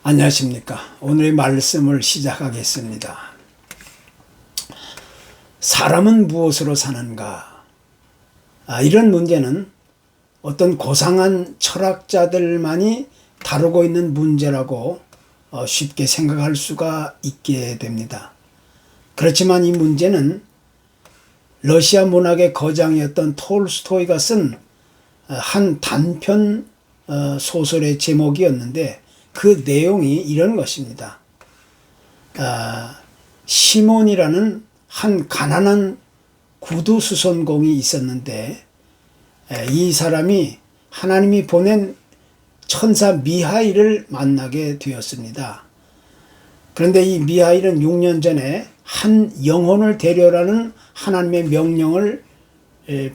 안녕하십니까. 오늘의 말씀을 시작하겠습니다. 사람은 무엇으로 사는가? 이런 문제는 어떤 고상한 철학자들만이 다루고 있는 문제라고 쉽게 생각할 수가 있게 됩니다. 그렇지만 이 문제는 러시아 문학의 거장이었던 톨스토이가 쓴 한 단편 소설의 제목이었는데 그 내용이 이런 것입니다. 시몬이라는 한 가난한 구두수선공이 있었는데 이 사람이 하나님이 보낸 천사 미하일을 만나게 되었습니다. 그런데 이 미하일은 6년 전에 한 영혼을 데려라는 하나님의 명령을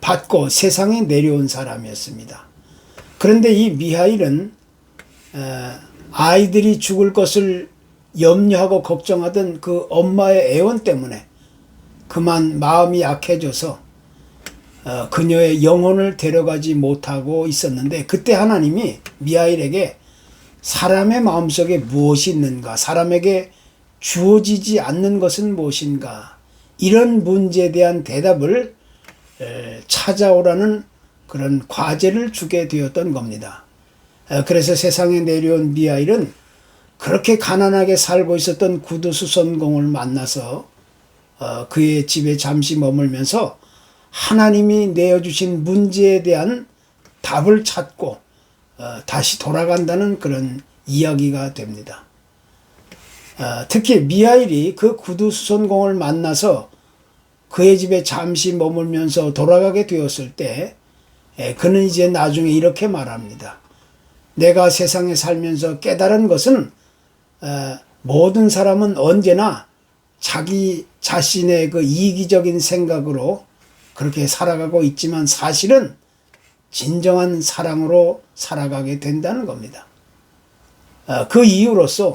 받고 세상에 내려온 사람이었습니다. 그런데 이 미하일은 아이들이 죽을 것을 염려하고 걱정하던 그 엄마의 애원 때문에 그만 마음이 약해져서 그녀의 영혼을 데려가지 못하고 있었는데, 그때 하나님이 미하일에게 사람의 마음속에 무엇이 있는가, 사람에게 주어지지 않는 것은 무엇인가, 이런 문제에 대한 대답을 찾아오라는 그런 과제를 주게 되었던 겁니다. 그래서 세상에 내려온 미하일은 그렇게 가난하게 살고 있었던 구두수선공을 만나서 그의 집에 잠시 머물면서 하나님이 내어주신 문제에 대한 답을 찾고 다시 돌아간다는 그런 이야기가 됩니다. 특히 미하일이 그 구두수선공을 만나서 그의 집에 잠시 머물면서 돌아가게 되었을 때 그는 이제 나중에 이렇게 말합니다. 내가 세상에 살면서 깨달은 것은 모든 사람은 언제나 자기 자신의 그 이기적인 생각으로 그렇게 살아가고 있지만 사실은 진정한 사랑으로 살아가게 된다는 겁니다. 그 이유로서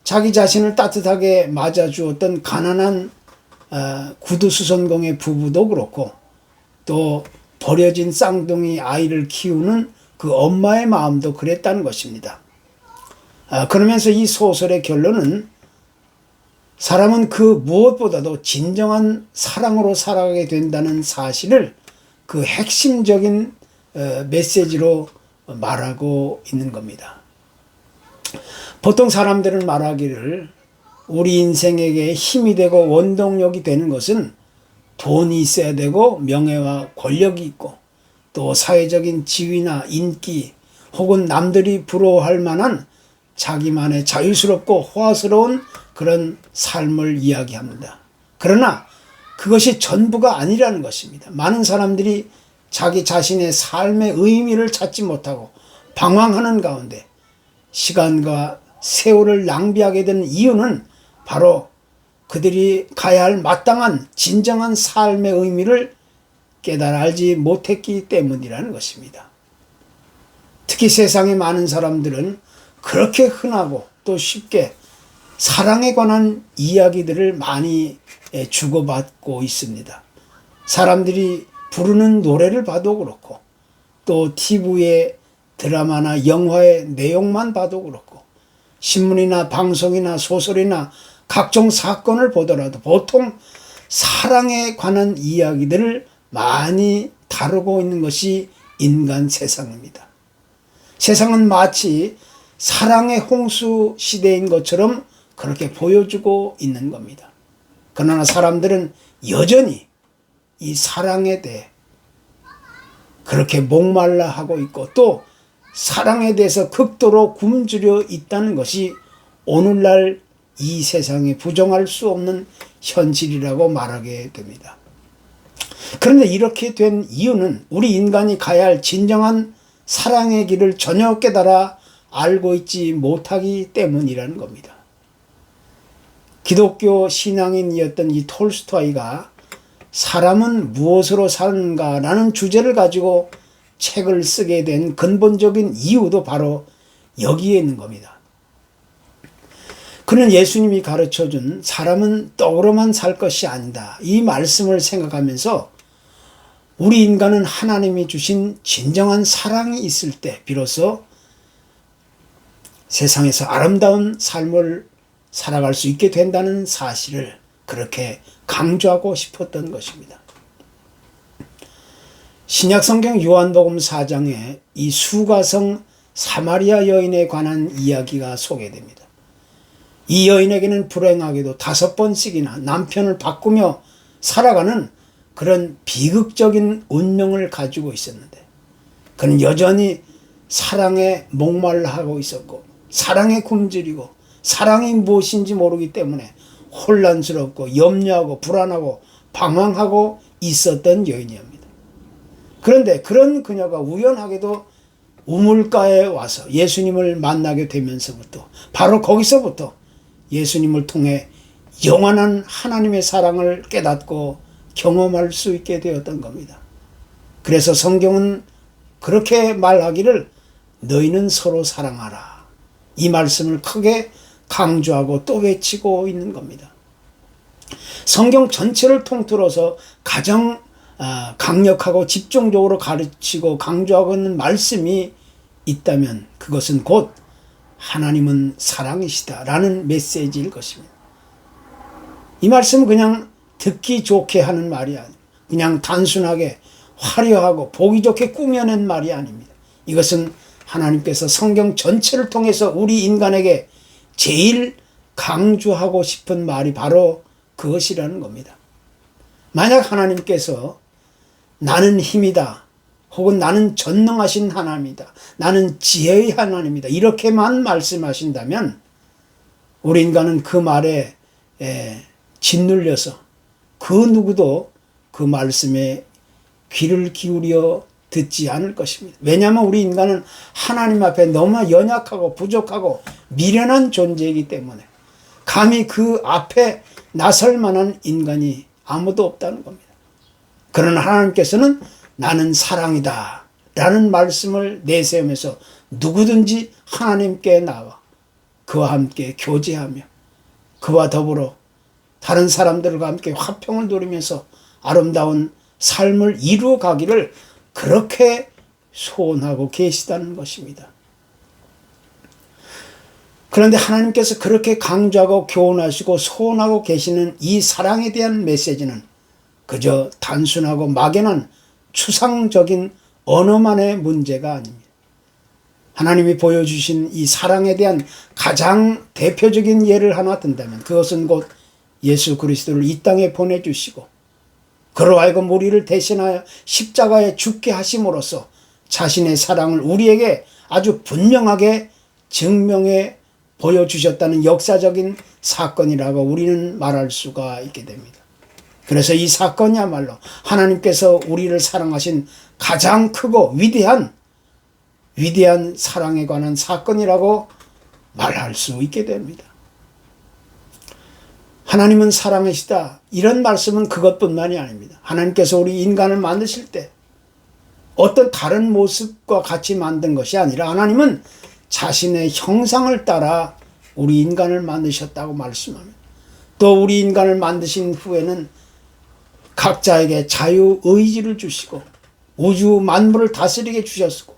자기 자신을 따뜻하게 맞아주었던 가난한 구두수선공의 부부도 그렇고, 또 버려진 쌍둥이 아이를 키우는 그 엄마의 마음도 그랬다는 것입니다. 그러면서 이 소설의 결론은 사람은 그 무엇보다도 진정한 사랑으로 살아가게 된다는 사실을 그 핵심적인 메시지로 말하고 있는 겁니다. 보통 사람들은 말하기를 우리 인생에게 힘이 되고 원동력이 되는 것은 돈이 있어야 되고 명예와 권력이 있고 또 사회적인 지위나 인기 혹은 남들이 부러워할 만한 자기만의 자유스럽고 호화스러운 그런 삶을 이야기합니다. 그러나 그것이 전부가 아니라는 것입니다. 많은 사람들이 자기 자신의 삶의 의미를 찾지 못하고 방황하는 가운데 시간과 세월을 낭비하게 된 이유는 바로 그들이 가야 할 마땅한 진정한 삶의 의미를 깨달아 알지 못했기 때문이라는 것입니다. 특히 세상의 많은 사람들은 그렇게 흔하고 또 쉽게 사랑에 관한 이야기들을 많이 주고받고 있습니다. 사람들이 부르는 노래를 봐도 그렇고, 또 TV의 드라마나 영화의 내용만 봐도 그렇고, 신문이나 방송이나 소설이나 각종 사건을 보더라도 보통 사랑에 관한 이야기들을 많이 다루고 있는 것이 인간 세상입니다. 세상은 마치 사랑의 홍수 시대인 것처럼 그렇게 보여주고 있는 겁니다. 그러나 사람들은 여전히 이 사랑에 대해 그렇게 목말라 하고 있고, 또 사랑에 대해서 극도로 굶주려 있다는 것이 오늘날 이 세상에 부정할 수 없는 현실이라고 말하게 됩니다. 그런데 이렇게 된 이유는 우리 인간이 가야 할 진정한 사랑의 길을 전혀 깨달아 알고 있지 못하기 때문이라는 겁니다. 기독교 신앙인이었던 이 톨스토이가 사람은 무엇으로 사는가라는 주제를 가지고 책을 쓰게 된 근본적인 이유도 바로 여기에 있는 겁니다. 그는 예수님이 가르쳐준 사람은 떡으로만 살 것이 아니다, 이 말씀을 생각하면서 우리 인간은 하나님이 주신 진정한 사랑이 있을 때 비로소 세상에서 아름다운 삶을 살아갈 수 있게 된다는 사실을 그렇게 강조하고 싶었던 것입니다. 신약성경 요한복음 4장에 이 수가성 사마리아 여인에 관한 이야기가 소개됩니다. 이 여인에게는 불행하게도 5번씩이나 남편을 바꾸며 살아가는 그런 비극적인 운명을 가지고 있었는데, 그는 여전히 사랑에 목말라하고 있었고 사랑에 굶주리고 사랑이 무엇인지 모르기 때문에 혼란스럽고 염려하고 불안하고 방황하고 있었던 여인이옵니다. 그런데 그런 그녀가 우연하게도 우물가에 와서 예수님을 만나게 되면서부터, 바로 거기서부터 예수님을 통해 영원한 하나님의 사랑을 깨닫고 경험할 수 있게 되었던 겁니다. 그래서 성경은 그렇게 말하기를 너희는 서로 사랑하라, 이 말씀을 크게 강조하고 또 외치고 있는 겁니다. 성경 전체를 통틀어서 가장 강력하고 집중적으로 가르치고 강조하고 있는 말씀이 있다면 그것은 곧 하나님은 사랑이시다라는 메시지일 것입니다. 이 말씀은 그냥 듣기 좋게 하는 말이 아니고 그냥 단순하게 화려하고 보기 좋게 꾸며낸 말이 아닙니다. 이것은 하나님께서 성경 전체를 통해서 우리 인간에게 제일 강조하고 싶은 말이 바로 그것이라는 겁니다. 만약 하나님께서 나는 힘이다, 혹은 나는 전능하신 하나님이다, 나는 지혜의 하나님이다, 이렇게만 말씀하신다면 우리 인간은 그 말에 짓눌려서 그 누구도 그 말씀에 귀를 기울여 듣지 않을 것입니다. 왜냐하면 우리 인간은 하나님 앞에 너무 연약하고 부족하고 미련한 존재이기 때문에 감히 그 앞에 나설 만한 인간이 아무도 없다는 겁니다. 그러나 하나님께서는 나는 사랑이다 라는 말씀을 내세우면서 누구든지 하나님께 나와 그와 함께 교제하며 그와 더불어 다른 사람들과 함께 화평을 누리면서 아름다운 삶을 이루어 가기를 그렇게 소원하고 계시다는 것입니다. 그런데 하나님께서 그렇게 강조하고 교훈하시고 소원하고 계시는 이 사랑에 대한 메시지는 그저 단순하고 막연한 추상적인 언어만의 문제가 아닙니다. 하나님이 보여주신 이 사랑에 대한 가장 대표적인 예를 하나 든다면 그것은 곧 예수 그리스도를 이 땅에 보내주시고 그로 하여금 우리를 대신하여 십자가에 죽게 하심으로써 자신의 사랑을 우리에게 아주 분명하게 증명해 보여주셨다는 역사적인 사건이라고 우리는 말할 수가 있게 됩니다. 그래서 이 사건이야말로 하나님께서 우리를 사랑하신 가장 크고 위대한 사랑에 관한 사건이라고 말할 수 있게 됩니다. 하나님은 사랑이시다, 이런 말씀은 그것뿐만이 아닙니다. 하나님께서 우리 인간을 만드실 때 어떤 다른 모습과 같이 만든 것이 아니라 하나님은 자신의 형상을 따라 우리 인간을 만드셨다고 말씀합니다. 또 우리 인간을 만드신 후에는 각자에게 자유의지를 주시고 우주 만물을 다스리게 주셨고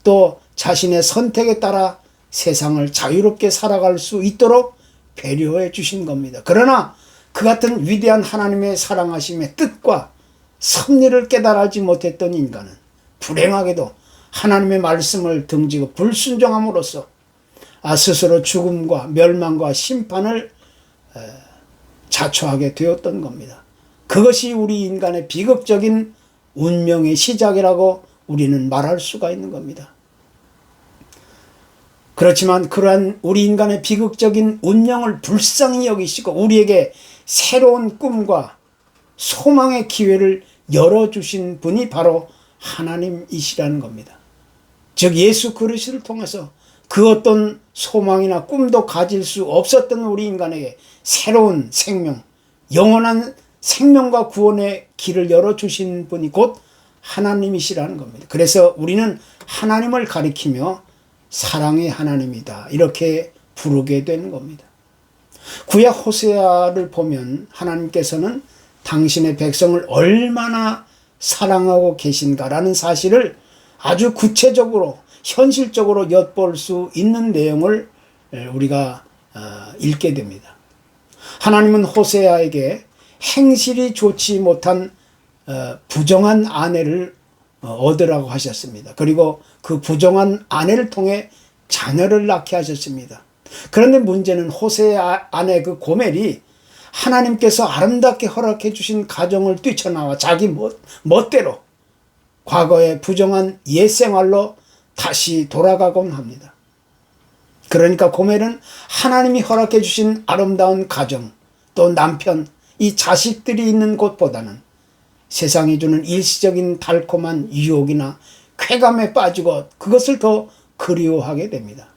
또 자신의 선택에 따라 세상을 자유롭게 살아갈 수 있도록 배려해 주신 겁니다. 그러나 그 같은 위대한 하나님의 사랑하심의 뜻과 섭리를 깨달지 못했던 인간은 불행하게도 하나님의 말씀을 등지고 불순종함으로써 스스로 죽음과 멸망과 심판을 자초하게 되었던 겁니다. 그것이 우리 인간의 비극적인 운명의 시작이라고 우리는 말할 수가 있는 겁니다. 그렇지만 그러한 우리 인간의 비극적인 운명을 불쌍히 여기시고 우리에게 새로운 꿈과 소망의 기회를 열어주신 분이 바로 하나님이시라는 겁니다. 즉 예수 그리스도를 통해서 그 어떤 소망이나 꿈도 가질 수 없었던 우리 인간에게 새로운 생명, 영원한 생명과 구원의 길을 열어주신 분이 곧 하나님이시라는 겁니다. 그래서 우리는 하나님을 가리키며 사랑의 하나님이다 이렇게 부르게 되는 겁니다. 구약 호세아를 보면 하나님께서는 당신의 백성을 얼마나 사랑하고 계신가라는 사실을 아주 구체적으로 현실적으로 엿볼 수 있는 내용을 우리가 읽게 됩니다. 하나님은 호세아에게 행실이 좋지 못한 부정한 아내를 얻으라고 하셨습니다. 그리고 그 부정한 아내를 통해 자녀를 낳게 하셨습니다. 그런데 문제는 호세아 아내 그 고멜이 하나님께서 아름답게 허락해 주신 가정을 뛰쳐나와 자기 멋대로 과거의 부정한 옛생활로 다시 돌아가곤 합니다. 그러니까 고멜은 하나님이 허락해 주신 아름다운 가정, 또 남편, 이 자식들이 있는 곳보다는 세상이 주는 일시적인 달콤한 유혹이나 쾌감에 빠지고 그것을 더 그리워하게 됩니다.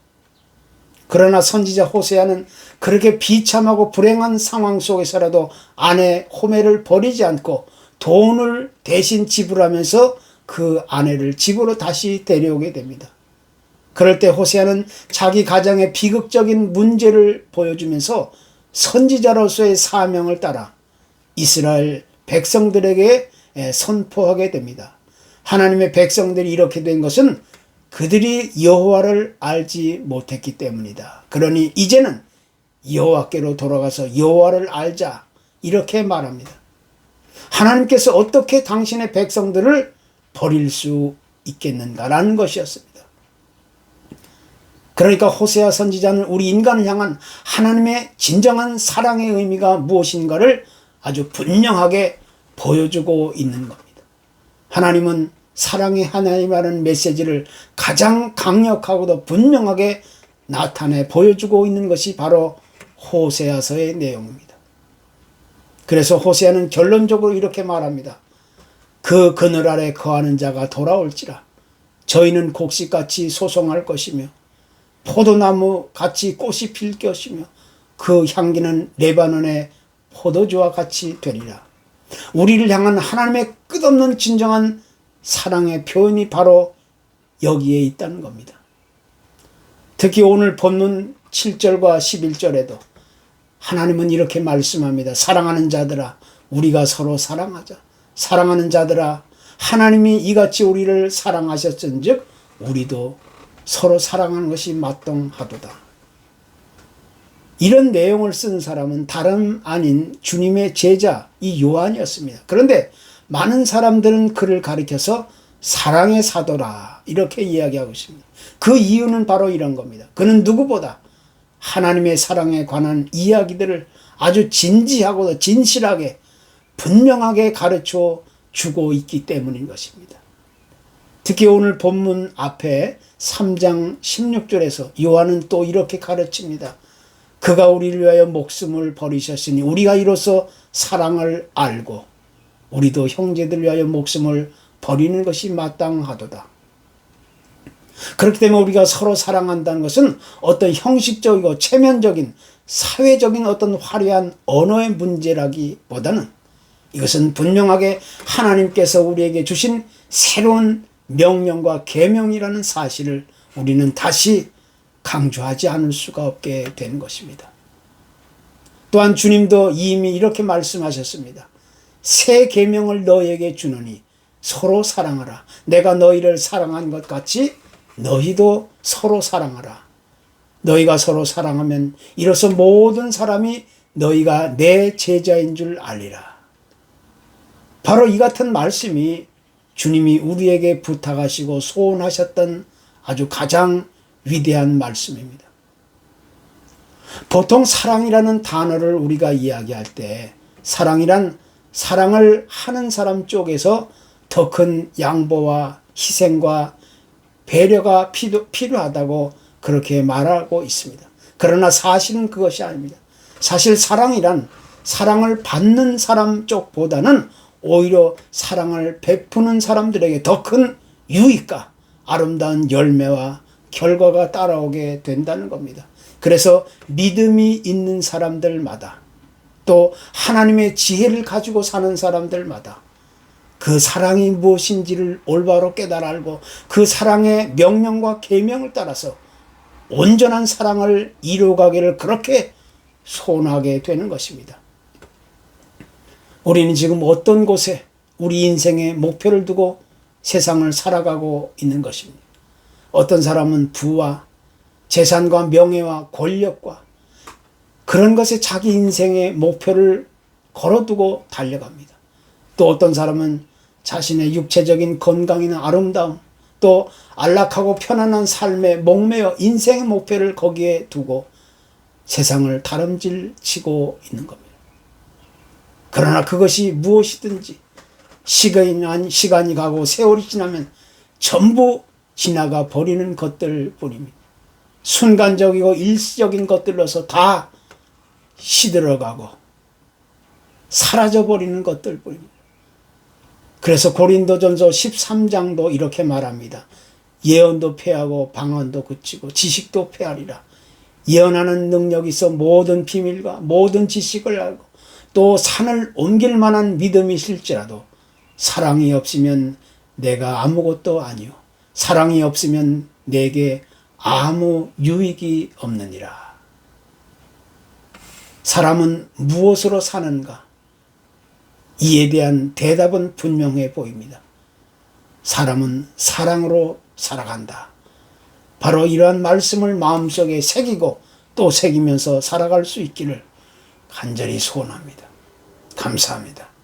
그러나 선지자 호세아는 그렇게 비참하고 불행한 상황 속에서라도 아내 호멜을 버리지 않고 돈을 대신 지불하면서 그 아내를 집으로 다시 데려오게 됩니다. 그럴 때 호세아는 자기 가정의 비극적인 문제를 보여주면서 선지자로서의 사명을 따라 이스라엘 백성들에게 선포하게 됩니다. 하나님의 백성들이 이렇게 된 것은 그들이 여호와를 알지 못했기 때문이다. 그러니 이제는 여호와께로 돌아가서 여호와를 알자, 이렇게 말합니다. 하나님께서 어떻게 당신의 백성들을 버릴 수 있겠는가라는 것이었습니다. 그러니까 호세아 선지자는 우리 인간을 향한 하나님의 진정한 사랑의 의미가 무엇인가를 아주 분명하게 보여주고 있는 겁니다. 하나님은 사랑의 하나님이라는 메시지를 가장 강력하고도 분명하게 나타내 보여주고 있는 것이 바로 호세아서의 내용입니다. 그래서 호세아는 결론적으로 이렇게 말합니다. 그 그늘 아래 거하는 자가 돌아올지라. 저희는 곡식같이 소송할 것이며 포도나무 같이 꽃이 필 것이며 그 향기는 레바논의 포도주와 같이 되리라. 우리를 향한 하나님의 끝없는 진정한 사랑의 표현이 바로 여기에 있다는 겁니다. 특히 오늘 본문 7절과 11절에도 하나님은 이렇게 말씀합니다. 사랑하는 자들아, 우리가 서로 사랑하자. 사랑하는 자들아, 하나님이 이같이 우리를 사랑하셨은즉 우리도 서로 사랑하는 것이 마땅하도다. 이런 내용을 쓴 사람은 다름 아닌 주님의 제자 이 요한이었습니다. 그런데 많은 사람들은 그를 가리켜서 사랑의 사도라 이렇게 이야기하고 있습니다. 그 이유는 바로 이런 겁니다. 그는 누구보다 하나님의 사랑에 관한 이야기들을 아주 진지하고 진실하게 분명하게 가르쳐 주고 있기 때문인 것입니다. 특히 오늘 본문 앞에 3장 16절에서 요한은 또 이렇게 가르칩니다. 그가 우리를 위하여 목숨을 버리셨으니 우리가 이로써 사랑을 알고 우리도 형제들 위하여 목숨을 버리는 것이 마땅하도다. 그렇기 때문에 우리가 서로 사랑한다는 것은 어떤 형식적이고 체면적인 사회적인 어떤 화려한 언어의 문제라기보다는 이것은 분명하게 하나님께서 우리에게 주신 새로운 명령과 계명이라는 사실을 우리는 다시 강조하지 않을 수가 없게 되는 것입니다. 또한 주님도 이미 이렇게 말씀하셨습니다. 새 계명을 너희에게 주노니 서로 사랑하라. 내가 너희를 사랑한 것 같이 너희도 서로 사랑하라. 너희가 서로 사랑하면 이로써 모든 사람이 너희가 내 제자인 줄 알리라. 바로 이 같은 말씀이 주님이 우리에게 부탁하시고 소원하셨던 아주 가장 위대한 말씀입니다. 보통 사랑이라는 단어를 우리가 이야기할 때 사랑이란 사랑을 하는 사람 쪽에서 더 큰 양보와 희생과 배려가 필요하다고 그렇게 말하고 있습니다. 그러나 사실은 그것이 아닙니다. 사실 사랑이란 사랑을 받는 사람 쪽보다는 오히려 사랑을 베푸는 사람들에게 더 큰 유익과 아름다운 열매와 결과가 따라오게 된다는 겁니다. 그래서 믿음이 있는 사람들마다 또 하나님의 지혜를 가지고 사는 사람들마다 그 사랑이 무엇인지를 올바로 깨달아 알고 그 사랑의 명령과 계명을 따라서 온전한 사랑을 이루어가기를 그렇게 소원하게 되는 것입니다. 우리는 지금 어떤 곳에 우리 인생의 목표를 두고 세상을 살아가고 있는 것입니다. 어떤 사람은 부와 재산과 명예와 권력과 그런 것에 자기 인생의 목표를 걸어두고 달려갑니다. 또 어떤 사람은 자신의 육체적인 건강이나 아름다움, 또 안락하고 편안한 삶에 목매어 인생의 목표를 거기에 두고 세상을 다름질치고 있는 겁니다. 그러나 그것이 무엇이든지 시간이 가고 세월이 지나면 전부 지나가 버리는 것들 뿐입니다. 순간적이고 일시적인 것들로서 다 시들어가고 사라져버리는 것들 뿐입니다. 그래서 고린도전서 13장도 이렇게 말합니다. 예언도 패하고 방언도 그치고 지식도 패하리라. 예언하는 능력이 있어 모든 비밀과 모든 지식을 알고 또 산을 옮길 만한 믿음이 있을지라도 사랑이 없으면 내가 아무것도 아니요 사랑이 없으면 내게 아무 유익이 없느니라. 사람은 무엇으로 사는가? 이에 대한 대답은 분명해 보입니다. 사람은 사랑으로 살아간다. 바로 이러한 말씀을 마음속에 새기고 또 새기면서 살아갈 수 있기를 간절히 소원합니다. 감사합니다.